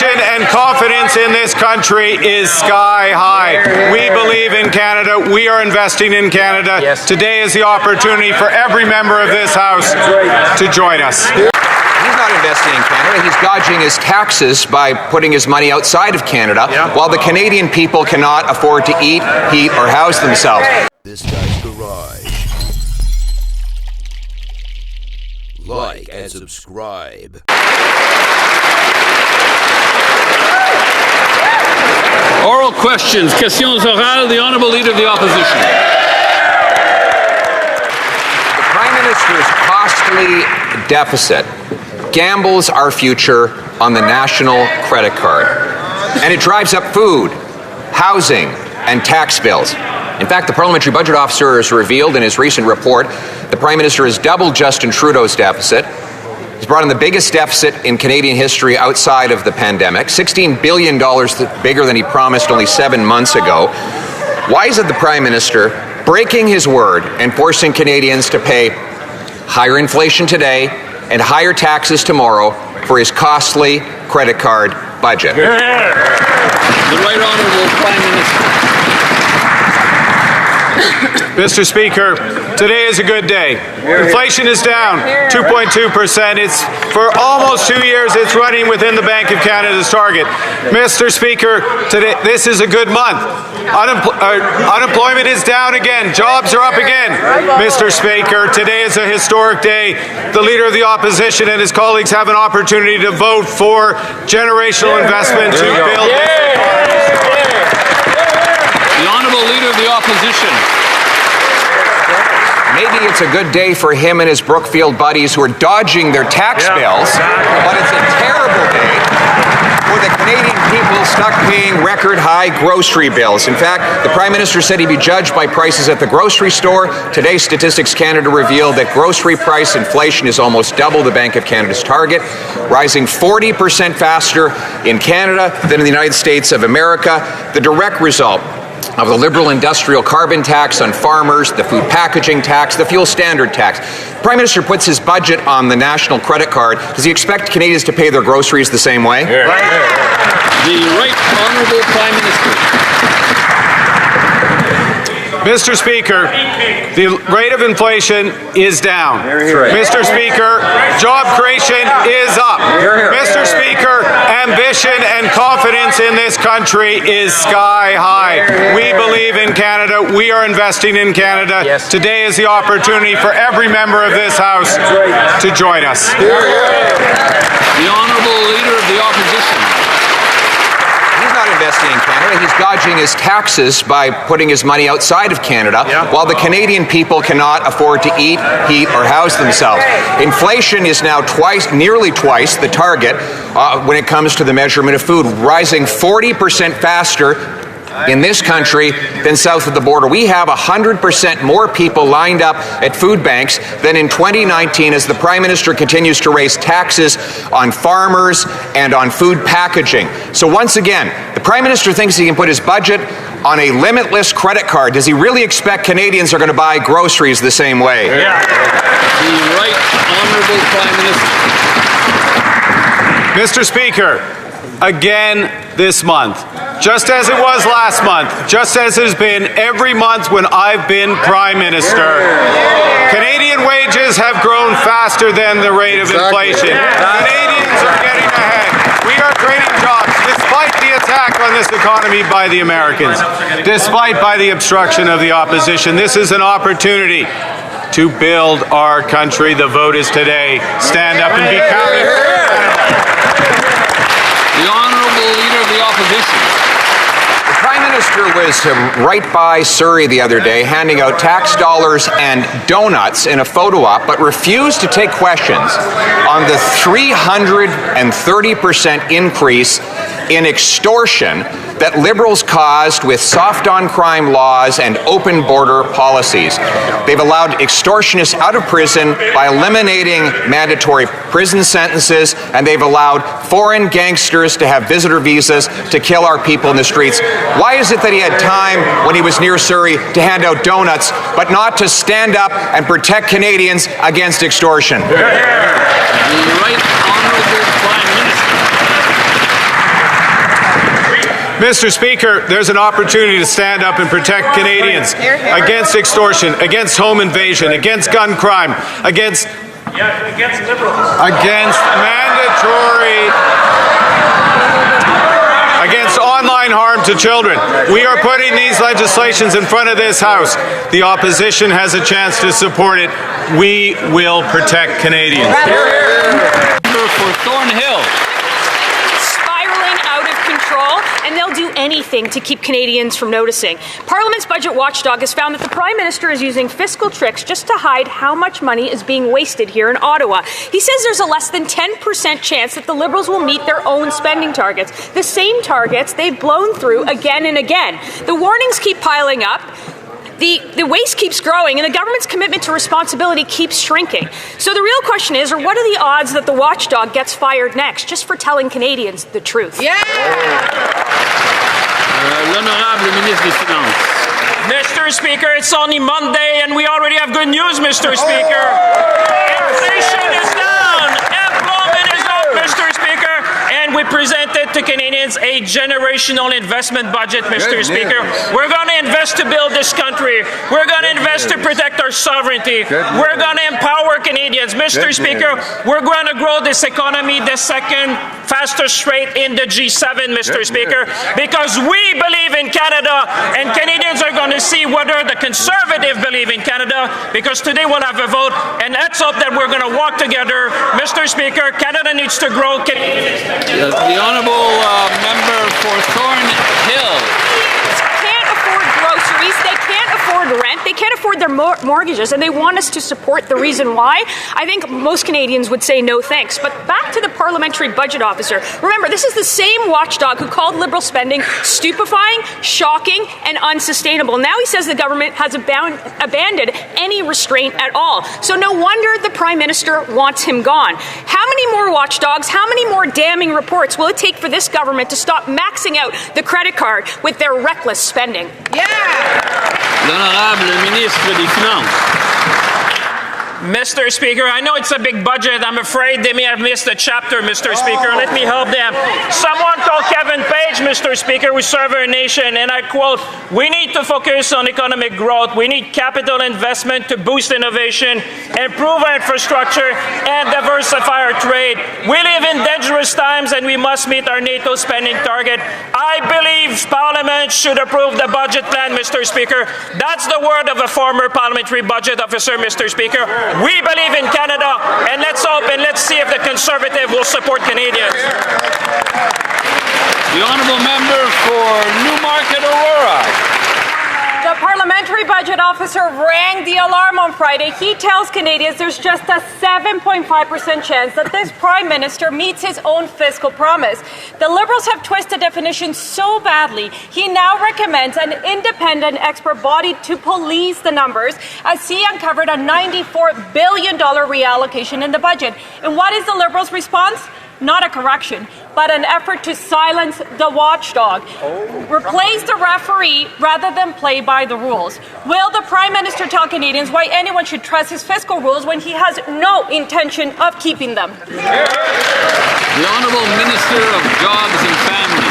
Inflation and confidence in this country is sky high. We believe in Canada. We are investing in Canada. Yes. Today is the opportunity for every member of this House to join us. He's not investing in Canada. He's dodging his taxes by putting his money outside of Canada, while the Canadian people cannot afford to eat, heat, or house themselves. This guy's garage. Like and subscribe. Oral questions. Questions orales. The Honourable Leader of the Opposition. The Prime Minister's costly deficit gambles our future on the national credit card. And it drives up food, housing, and tax bills. In fact, the Parliamentary Budget Officer has revealed in his recent report the Prime Minister has doubled Justin Trudeau's deficit. He's brought in the biggest deficit in Canadian history outside of the pandemic, $16 billion bigger than he promised only 7 months ago. Why is it the Prime Minister breaking his word and forcing Canadians to pay higher inflation today and higher taxes tomorrow for his costly credit card budget? The Right Honourable Prime Minister. Mr. Speaker, today is a good day. Inflation is down 2.2%. It's for almost 2 years. It's running within the Bank of Canada's target. Mr. Speaker, today this is a good month. Unemployment is down again. Jobs are up again. Mr. Speaker, today is a historic day. The Leader of the Opposition and his colleagues have an opportunity to vote for generational investment to build this economy. The Honourable Leader of the Opposition. Maybe it's a good day for him and his Brookfield buddies who are dodging their tax bills, but it's a terrible day for the Canadian people stuck paying record-high grocery bills. In fact, the Prime Minister said he'd be judged by prices at the grocery store. Today, Statistics Canada revealed that grocery price inflation is almost double the Bank of Canada's target, rising 40% faster in Canada than in the United States of America. The direct result of the Liberal industrial carbon tax on farmers, the food packaging tax, the fuel standard tax. The Prime Minister puts his budget on the national credit card. Does he expect Canadians to pay their groceries the same way? The Right Honourable Prime Minister. Mr. Speaker, the rate of inflation is down. Mr. Speaker, job creation is up. Mr. Speaker, ambition and confidence in this country is sky high. We believe in Canada. We are investing in Canada. Today is the opportunity for every member of this House to join us. The Honourable Leader of the Opposition. He's not investing in Canada. He's dodging his taxes by putting his money outside of Canada, while the Canadian people cannot afford to eat, heat, or house themselves. Inflation is now nearly twice the target when it comes to the measurement of food, rising 40% faster in this country than south of the border. We have 100% more people lined up at food banks than in 2019 as the Prime Minister continues to raise taxes on farmers and on food packaging. So once again, the Prime Minister thinks he can put his budget on a limitless credit card. Does he really expect Canadians are going to buy groceries the same way? The Right Honourable Prime Minister. Mr. Speaker, again this month, just as it was last month, just as it has been every month when I've been Prime Minister, Canadian wages have grown faster than the rate of inflation. Canadians are getting ahead. We are creating jobs despite the attack on this economy by the Americans, despite by the obstruction of the opposition. This is an opportunity to build our country. The vote is today. Stand up and be counted. The Honourable Leader of the Opposition. The Prime Minister was right by Surrey the other day handing out tax dollars and donuts in a photo op, but refused to take questions on the 330% increase in extortion that Liberals caused with soft-on-crime laws and open border policies. They've allowed extortionists out of prison by eliminating mandatory prison sentences, and they've allowed foreign gangsters to have visitor visas to kill our people in the streets. Why is it that he had time when he was near Surrey to hand out donuts, but not to stand up and protect Canadians against extortion? The Right Honourable Prime Minister. Mr. Speaker, there's an opportunity to stand up and protect Canadians against extortion, against home invasion, against gun crime, against liberals, against against online harm to children. We are putting these legislations in front of this House. The opposition has a chance to support it. We will protect Canadians. For Thornhill. Spiraling out of control, and they'll do anything to keep Canadians from noticing. Parliament's budget watchdog has found that the Prime Minister is using fiscal tricks just to hide how much money is being wasted here in Ottawa. He says there's a less than 10% chance that the Liberals will meet their own spending targets, the same targets they've blown through again and again. The warnings keep piling up. The waste keeps growing, and the government's commitment to responsibility keeps shrinking. So the real question is, what are the odds that the watchdog gets fired next, just for telling Canadians the truth? Yeah! L'honorable ministre des Finances. Mr. Speaker, it's only Monday, and we already have good news, Mr. Speaker. Inflation is down. Employment is up, Mr. Speaker. And we presented to Canadians a generational investment budget, Mr. Speaker. We're going to invest to build this country. We're going to invest to protect our sovereignty. We're going to empower Canadians. Mr. Speaker, we're going to grow this economy the second fastest rate in the G7, Mr. Speaker, because we believe in Canada, and Canadians are going to see whether the Conservative believe in Canada, because today we'll have a vote, and let's hope that we're going to walk together. Mr. Speaker, Canada needs to grow. The honourable member for Thornhill. Can't afford groceries, they can't afford rent, they can't afford their mortgages, and they want us to support the reason why. I think most Canadians would say no thanks. But back to the Parliamentary Budget Officer. Remember, this is the same watchdog who called Liberal spending stupefying, shocking, and unsustainable. Now he says the government has abandoned any restraint at all. So no wonder the Prime Minister wants him gone. How many more watchdogs, how many more damning reports will it take for this government to stop maxing out the credit card with their reckless spending? L'honorable ministre des Finances. Mr. Speaker, I know it's a big budget. I'm afraid they may have missed a chapter, Mr. Speaker. Let me help them. Someone told Kevin Page, Mr. Speaker, we serve our nation, and I quote, "We need to focus on economic growth. We need capital investment to boost innovation, improve our infrastructure, and diversify our trade. We live in dangerous times, and we must meet our NATO spending target." I believe Parliament should approve the budget plan, Mr. Speaker. That's the word of a former parliamentary budget officer, Mr. Speaker. We believe in Canada, and let's hope and let's see if the Conservative will support Canadians. The honourable member for Newmarket Aurora. The Parliamentary Budget Officer rang the alarm on Friday. He tells Canadians there's just a 7.5% chance that this Prime Minister meets his own fiscal promise. The Liberals have twisted definitions so badly, he now recommends an independent expert body to police the numbers, as he uncovered a $94 billion reallocation in the budget. And what is the Liberals' response? Not a correction, but an effort to silence the watchdog. Replace the referee rather than play by the rules. Will the Prime Minister tell Canadians why anyone should trust his fiscal rules when he has no intention of keeping them? The Honourable Minister of Jobs and Families.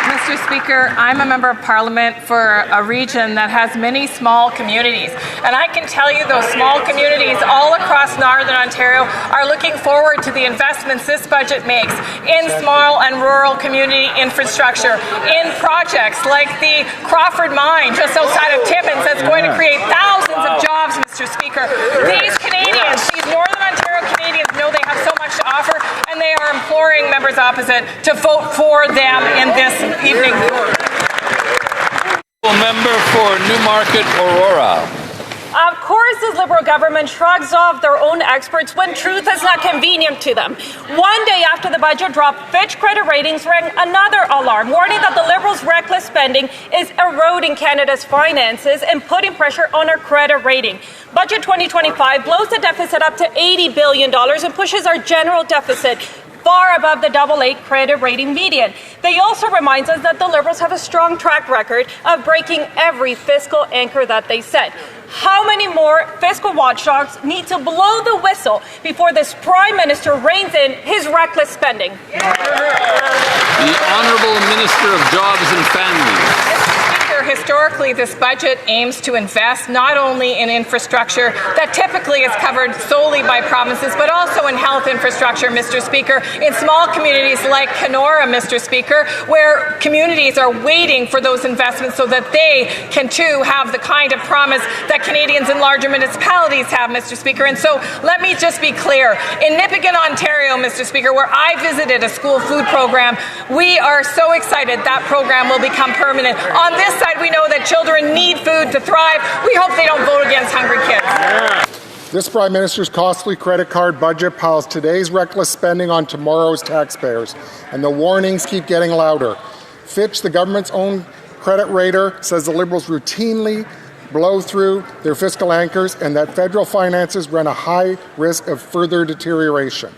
Mr. Speaker, I'm a member of Parliament for a region that has many small communities. And I can tell you those small communities all across Northern Ontario are looking forward to the investments this budget makes in small and rural community infrastructure, in projects like the Crawford Mine just outside of Timmins that's going to create thousands of jobs, Mr. Speaker. These Canadians, these Northern Ontario Canadians know they have so much to offer, and they are imploring members opposite to vote for them in this evening. Member for Newmarket Aurora. Of course, the Liberal government shrugs off their own experts when truth is not convenient to them. One day after the budget drop, Fitch credit ratings rang another alarm, warning that the Liberals' reckless spending is eroding Canada's finances and putting pressure on our credit rating. Budget 2025 blows the deficit up to $80 billion and pushes our general deficit far above the AA credit rating median. They also remind us that the Liberals have a strong track record of breaking every fiscal anchor that they set. How many more fiscal watchdogs need to blow the whistle before this Prime Minister reins in his reckless spending? The Honourable Minister of Jobs and Families. Historically, this budget aims to invest not only in infrastructure that typically is covered solely by provinces, but also in health infrastructure, Mr. Speaker, in small communities like Kenora, Mr. Speaker, where communities are waiting for those investments so that they can too have the kind of promise that Canadians in larger municipalities have, Mr. Speaker. And so let me just be clear. In Nipigon, Ontario, Mr. Speaker, where I visited a school food program, we are so excited that program will become permanent. On this side, we know that children need food to thrive. We hope they don't vote against hungry kids. This Prime Minister's costly credit card budget piles today's reckless spending on tomorrow's taxpayers, and the warnings keep getting louder. Fitch, the government's own credit rater, says the Liberals routinely blow through their fiscal anchors and that federal finances run a high risk of further deterioration.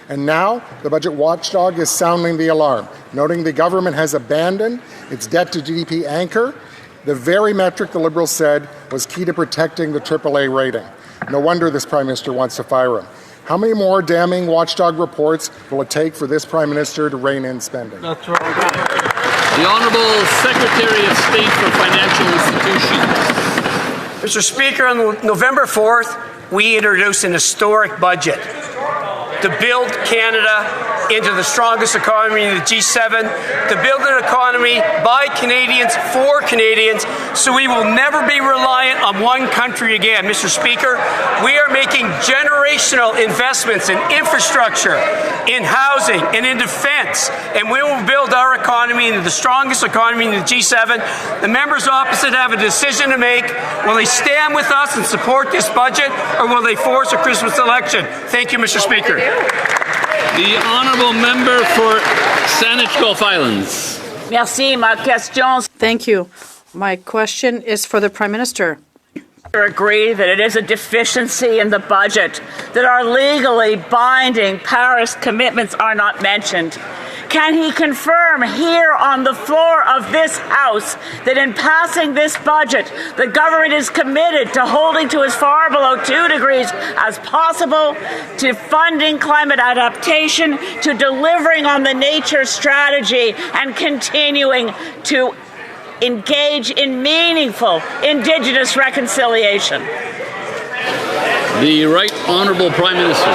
And now, the budget watchdog is sounding the alarm, noting the government has abandoned its debt-to-GDP anchor, the very metric the Liberals said was key to protecting the AAA rating. No wonder this Prime Minister wants to fire him. How many more damning watchdog reports will it take for this Prime Minister to rein in spending? That's right. The Honourable Secretary of State for Financial Institutions. Mr. Speaker, on November 4th, we introduced an historic budget to build Canada into the strongest economy in the G7, to build an economy by Canadians for Canadians, so we will never be reliant on one country again. Mr. Speaker, we are making generational investments in infrastructure, in housing, and in defence, and we will build our economy into the strongest economy in the G7. The members opposite have a decision to make. Will they stand with us and support this budget, or will they force a Christmas election? Thank you, Mr. Speaker. The Honourable Member for Saanich Gulf Islands. Merci. Ma question. Thank you. My question is for the Prime Minister. Agree that it is a deficiency in the budget that our legally binding Paris commitments are not mentioned. Can he confirm here on the floor of this House that in passing this budget, the government is committed to holding to as far below 2 degrees as possible, to funding climate adaptation, to delivering on the nature strategy, and continuing to engage in meaningful Indigenous reconciliation? The Right Honourable Prime Minister.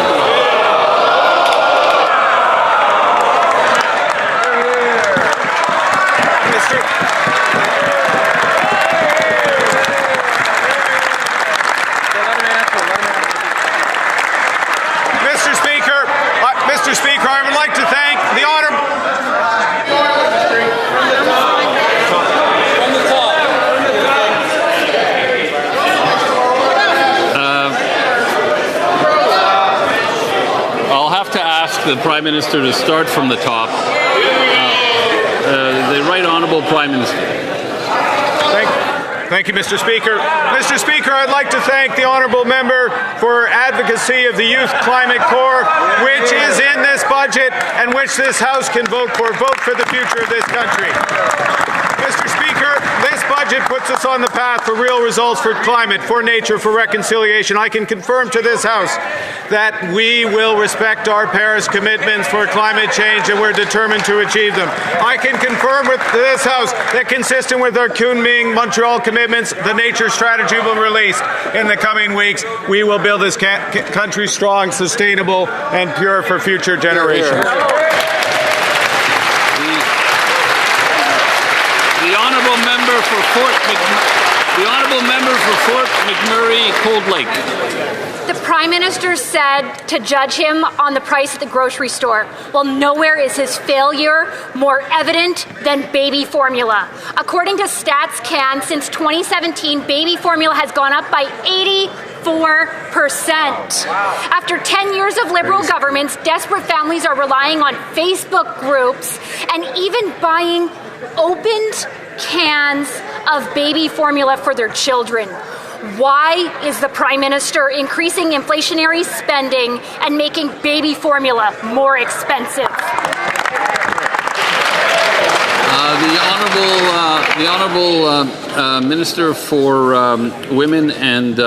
Mr. Speaker, I would like to thank the Honourable... I'll have to ask the Prime Minister to start from the top. The Right Honourable Prime Minister. Thank you, Mr. Speaker. Mr. Speaker, I'd like to thank the Honourable Member for advocacy of the Youth Climate Corps, which is in this budget and which this House can vote for. Vote for the future of this country. Mr. Speaker, this budget puts us on the path for real results for climate, for nature, for reconciliation. I can confirm to this House that we will respect our Paris commitments for climate change, and we're determined to achieve them. I can confirm with this House that, consistent with our Kunming Montreal commitments, the nature strategy will be released in the coming weeks. We will build this country strong, sustainable, and pure for future generations. The Honourable Member for Fort McMurray, Cold Lake. The Prime Minister said to judge him on the price at the grocery store. Well, nowhere is his failure more evident than baby formula. According to StatsCan, since 2017, baby formula has gone up by 84%. After 10 years of Liberal governments, desperate families are relying on Facebook groups and even buying opened cans of baby formula for their children. Why is the Prime Minister increasing inflationary spending and making baby formula more expensive? The Honourable Minister for Women and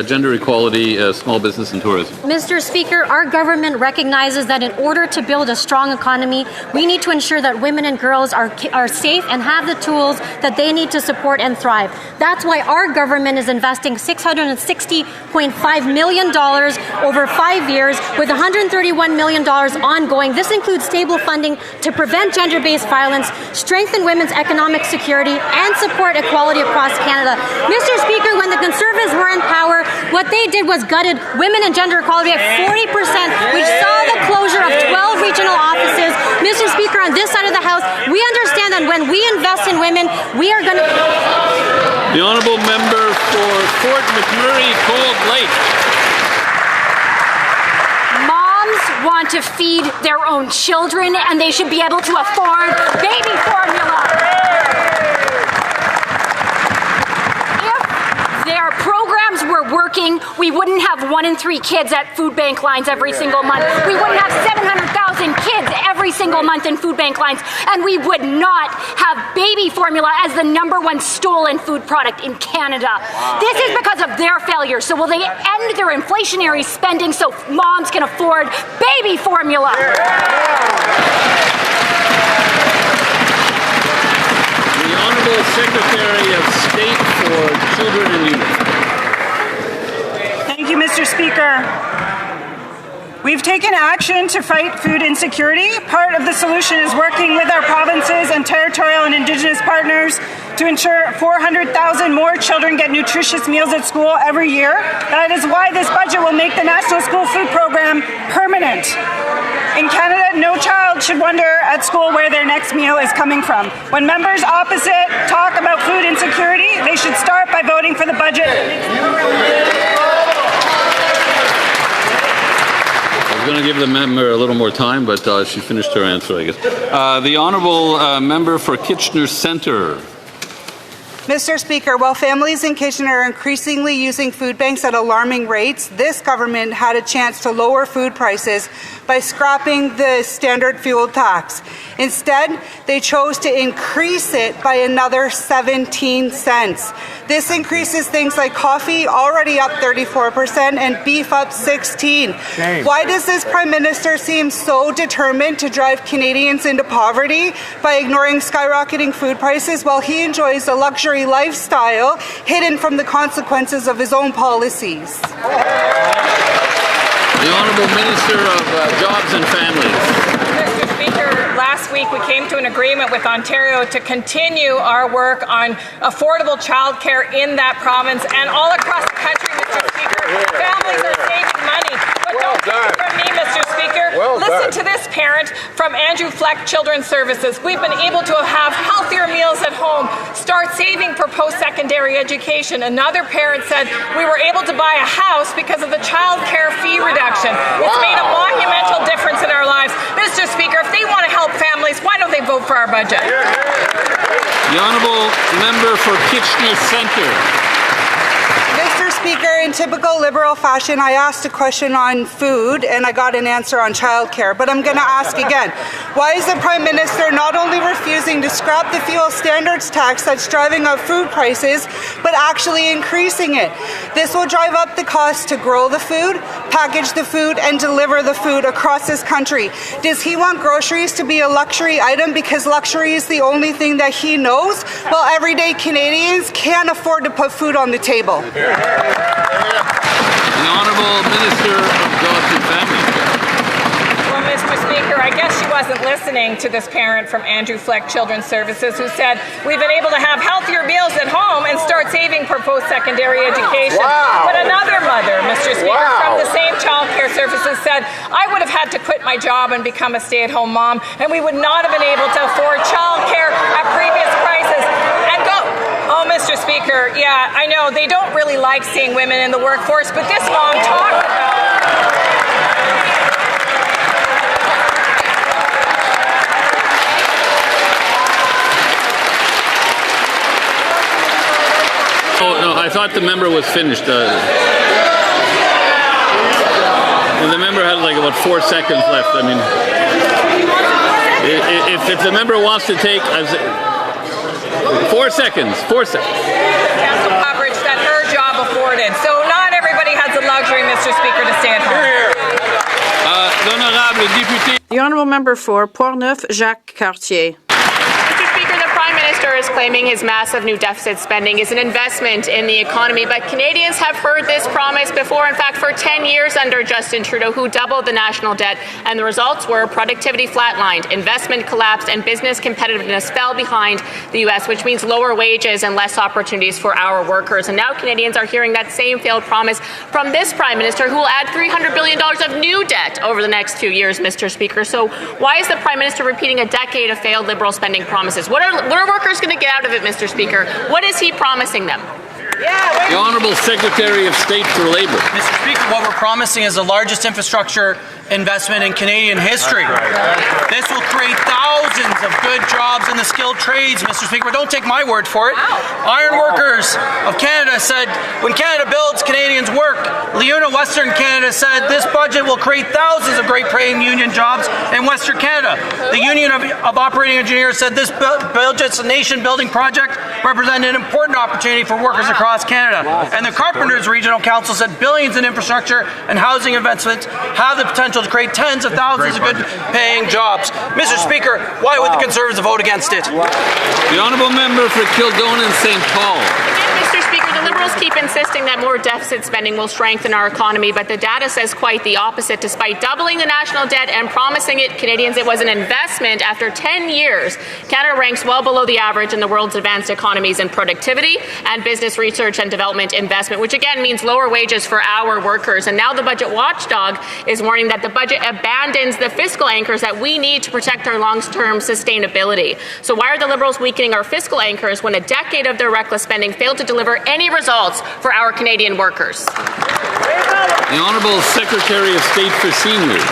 Gender Equality, Small Business and Tourism. Mr. Speaker, our government recognizes that in order to build a strong economy, we need to ensure that women and girls are safe and have the tools that they need to support and thrive. That's why our government is investing $660.5 million over 5 years, with $131 million ongoing. This includes stable funding to prevent gender-based violence, strengthen women's economic security, and support equality across Canada. Mr. Speaker, when the Conservatives were in power, what they did was gutted women and gender equality at 40%. We saw the closure of 12 regional offices. Mr. Speaker, on this side of the House, we understand that when we invest in women, we are going to... The Honourable Member for Fort McMurray Cold Lake. Moms want to feed their own children, and they should be able to afford baby formula. Their programs were working, we wouldn't have 1 in 3 kids at food bank lines every single month. We wouldn't have 700,000 kids every single month in food bank lines. And we would not have baby formula as the #1 stolen food product in Canada. Wow. This is because of their failure. So will they end their inflationary spending so moms can afford baby formula? The Honourable Secretary of State for Children and Youth. Thank you, Mr. Speaker. We've taken action to fight food insecurity. Part of the solution is working with our provinces and territorial and Indigenous partners to ensure 400,000 more children get nutritious meals at school every year. That is why this budget will make the National School Food Program permanent. In Canada, no child should wonder at school where their next meal is coming from. When members opposite talk about food insecurity, they should start by voting for the budget. I was going to give the member a little more time, but she finished her answer, I guess. The Honourable Member for Kitchener Centre. Mr. Speaker, while families in Kitchener are increasingly using food banks at alarming rates, this government had a chance to lower food prices by scrapping the standard fuel tax. Instead, they chose to increase it by another 17 cents. This increases things like coffee, already up 34%, and beef up 16%. Shame. Why does this Prime Minister seem so determined to drive Canadians into poverty by ignoring skyrocketing food prices while he enjoys a luxury lifestyle hidden from the consequences of his own policies? The Honourable Minister of Jobs and Families. Mr. Speaker, last week we came to an agreement with Ontario to continue our work on affordable childcare in that province and all across the country, Mr. Speaker. Families are saving money. But don't take it from me, Mr. Speaker. Listen to this parent from Andrew Fleck Children's Services. We've been able to have healthier meals at home, start saving for post-secondary education. Another parent said we were able to buy a house because of the child care fee reduction. It's made a monumental difference in our lives. Mr. Speaker, if they want to help families, why don't they vote for our budget? The Honourable Member for Kitchener Centre. Mr. Speaker, in typical Liberal fashion, I asked a question on food and I got an answer on childcare, but I'm going to ask again. Why is the Prime Minister not only refusing to scrap the fuel standards tax that's driving up food prices, but actually increasing it? This will drive up the cost to grow the food, package the food, and deliver the food across this country. Does he want groceries to be a luxury item because luxury is the only thing that he knows, while everyday Canadians can't afford to put food on the table? The Honourable Minister of Jobs and Families. Well, Mr. Speaker, I guess she wasn't listening to this parent from Andrew Fleck Children's Services who said we've been able to have healthier meals at home and start saving for post-secondary education. Wow. But another mother, Mr. Speaker, from the same child care services said, I would have had to quit my job and become a stay-at-home mom, and we would not have been able to afford child care at previous prices. And go... Oh, Mr. Speaker, yeah, I know they don't really like seeing women in the workforce, but this mom talked about... Oh, no, I thought the member was finished. And the member had like about 4 seconds left. I mean, if the member wants to take... 4 seconds. 4 seconds. Council coverage that her job afforded. So not every has the luxury, Mr. Speaker, to stay at home. L'honorable député. The honourable member for Portneuf-Jacques-Cartier. Mr. Speaker, the Prime Minister is claiming his massive new deficit spending is an investment in the economy, but Canadians have heard this promise before, in fact, for 10 years under Justin Trudeau, who doubled the national debt, and the results were productivity flatlined, investment collapsed, and business competitiveness fell behind the U.S., which means lower wages and less opportunities for our workers. And now Canadians are hearing that same failed promise from this Prime Minister, who will add $300 billion of new debt over the next 2 years, Mr. Speaker. So why is the Prime Minister repeating a decade of failed Liberal spending promises? What are workers going to get out of it, Mr. Speaker? What is he promising them? The Honourable Secretary of State for Labour. Mr. Speaker, what we're promising is the largest infrastructure investment in Canadian history. This will create thousands of good jobs in the skilled trades, Mr. Speaker. Don't take my word for it. Iron Workers of Canada said, when Canada builds, Canadians work. LiUNA Western Canada said this budget will create thousands of great paying union jobs in Western Canada. The Union of Operating Engineers said this budget's a nation-building project represented an important opportunity for workers across Canada. And the Carpenters Regional Council said billions in infrastructure and housing investments have the potential to create tens of thousands of good-paying jobs. Mr. Speaker, why would the Conservatives vote against it? The honourable member for Kildonan St. Paul. Mr. Speaker, the Liberals keep insisting that more deficit spending will strengthen our economy, but the data says quite the opposite. Despite doubling the national debt and promising Canadians it was an investment, after 10 years, Canada ranks well below the average in the world's advanced economies in productivity and business research and development investment, which again means lower wages for our workers. And now the budget watchdog is warning that the budget abandons the fiscal anchors that we need to protect our long-term sustainability. So why are the Liberals weakening our fiscal anchors when a decade of their reckless spending failed to deliver any results for our Canadian workers? The Honourable Secretary of State for Seniors.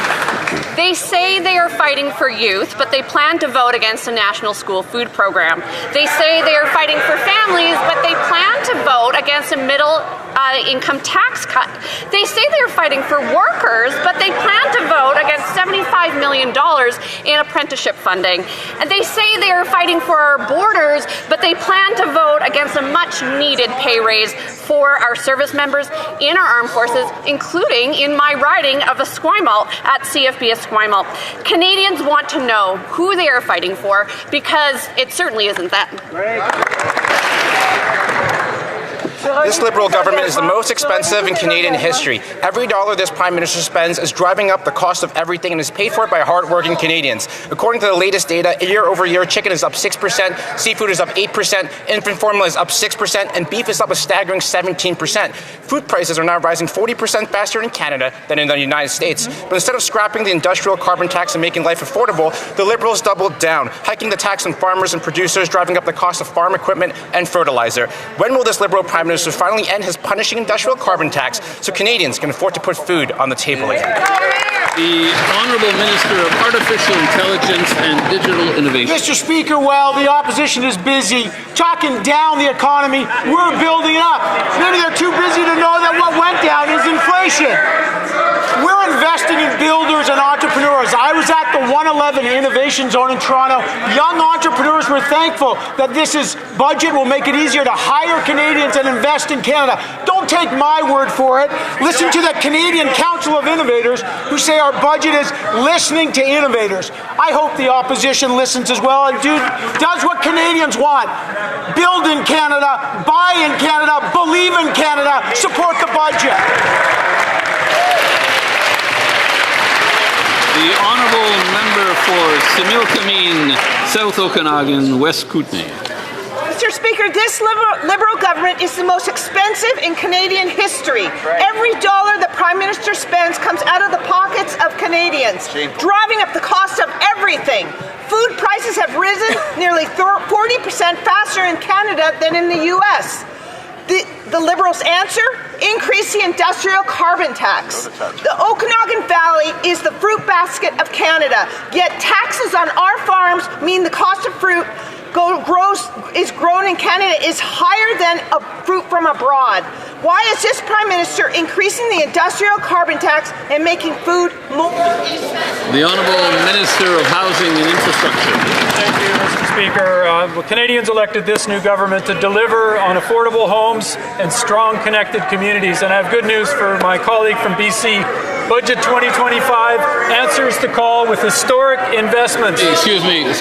They say they are fighting for youth, but they plan to vote against a national school food program. They say they are fighting for families, but they plan to vote against a middle income tax cut. They say they are fighting for workers, but they plan to vote against $75 million in apprenticeship funding. And they say they are fighting for our borders, but they plan to vote against a much-needed pay raise for our service members in our armed forces, including in my riding of Esquimalt at CFB Esquimalt. Canadians want to know who they are fighting for, because it certainly isn't them. This Liberal government is the most expensive in Canadian history. Every dollar this Prime Minister spends is driving up the cost of everything and is paid for by hard-working Canadians. According to the latest data, year over year, chicken is up 6%, seafood is up 8%, infant formula is up 6%, and beef is up a staggering 17%. Food prices are now rising 40% faster in Canada than in the United States. But instead of scrapping the industrial carbon tax and making life affordable, the Liberals doubled down, hiking the tax on farmers and producers, driving up the cost of farm equipment and fertilizer. When will this Liberal Prime Minister finally end his punishing industrial carbon tax so Canadians can afford to put food on the table again? The Honourable Minister of Artificial Intelligence and Digital Innovation. Mr. Speaker, while the opposition is busy talking down the economy, we're building it up. Maybe they're too busy to know that what went down is inflation. We're investing in builders and entrepreneurs. I was at the 111 Innovation Zone in Toronto. Young entrepreneurs were thankful that this budget will make it easier to hire Canadians and invest in Canada. Don't take my word for it. Listen to the Canadian Council of Innovators, who say our budget is listening to innovators. I hope the opposition listens as well and does what Canadians want. Build in Canada, buy in Canada, believe in Canada, support the budget. The Honourable Member for Similkameen, South Okanagan, West Kootenay. Mr. Speaker, this Liberal government is the most expensive in Canadian history. Every dollar the Prime Minister spends comes out of the pockets of Canadians, driving up the cost of everything. Food prices have risen nearly 40% faster in Canada than in the U.S. The Liberals' answer? Increase the industrial carbon tax. The Okanagan Valley is the fruit basket of Canada, yet taxes on our farms mean the cost of fruit is grown in Canada is higher than a fruit from abroad. Why is this Prime Minister increasing the industrial carbon tax and making food more expensive? The Honourable Minister of Housing and Infrastructure. Thank you, Mr. Speaker. Canadians elected this new government to deliver on affordable homes and strong, connected communities. And I have good news for my colleague from BC. Budget 2025 answers the call with historic investments. Excuse me. I'm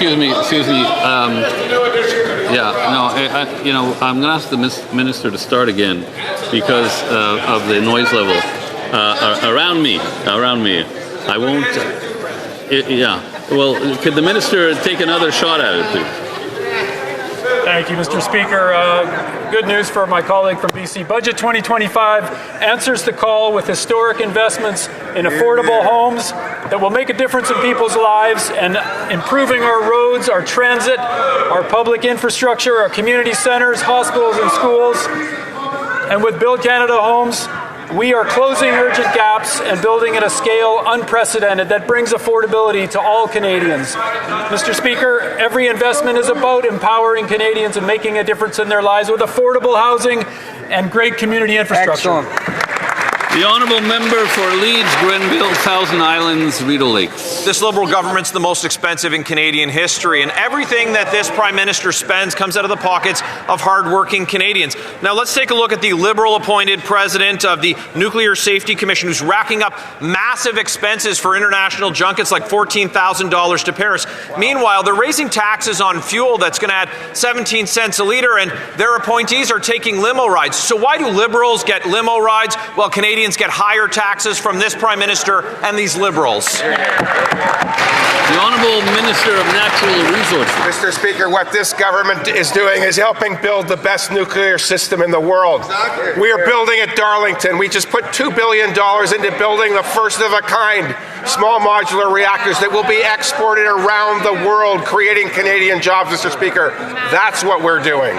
going to ask the Minister to start again because of the noise level around me. I won't. Well, could the Minister take another shot at it, please? Thank you, Mr. Speaker. Good news for my colleague from BC. Budget 2025 answers the call with historic investments in affordable homes that will make a difference in people's lives and improving our roads, our transit, our public infrastructure, our community centres, hospitals and schools. And with Build Canada Homes, we are closing urgent gaps and building at a scale unprecedented that brings affordability to all Canadians. Mr. Speaker, every investment is about empowering Canadians and making a difference in their lives with affordable housing and great community infrastructure. Excellent. The Honourable Member for Leeds, Grenville, Thousand Islands, Rideau Lakes. This Liberal government's the most expensive in Canadian history, and everything that this Prime Minister spends comes out of the pockets of hard-working Canadians. Now let's take a look at the Liberal-appointed President of the Nuclear Safety Commission, who's racking up massive expenses for international junkets like $14,000 to Paris. Meanwhile, they're raising taxes on fuel that's going to add 17 cents a litre, and their appointees are taking limo rides. So why do Liberals get limo rides while Canadians get higher taxes from this Prime Minister and these Liberals? The Honourable Minister of Natural Resources. Mr. Speaker, what this government is doing is helping build the best nuclear system in the world. Exactly. We are building at Darlington. We just put $2 billion into building the first of a kind small modular reactors that will be exported around the world, creating Canadian jobs, Mr. Speaker. That's what we're doing.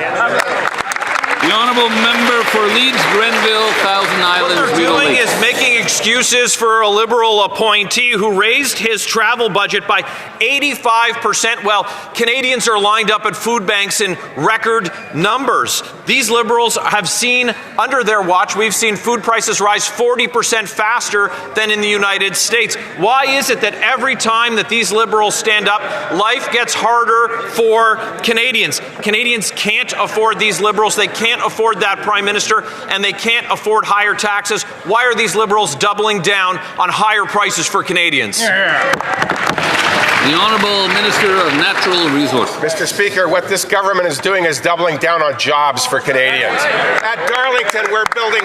The Honourable Member for Leeds, Grenville, Thousand Islands, What they're doing is making excuses for a Liberal appointee who raised his travel budget by 85%. Well, Canadians are lined up at food banks in record numbers. These Liberals have seen, under their watch, we've seen food prices rise 40% faster than in the United States. Why is it that every time that these Liberals stand up, life gets harder for Canadians? Canadians can't afford these Liberals. They can't afford that Prime Minister, and they can't afford higher taxes. Why are these Liberals doubling down on higher prices for Canadians? The Honourable Minister of Natural Resources. Mr. Speaker, what this government is doing is doubling down on jobs for Canadians. At Darlington, we're building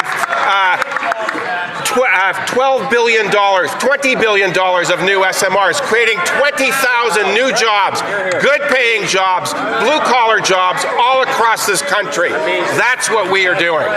$12 billion, $20 billion of new SMRs, creating 20,000 new jobs, good-paying jobs, blue-collar jobs all across this country. That's what we are doing.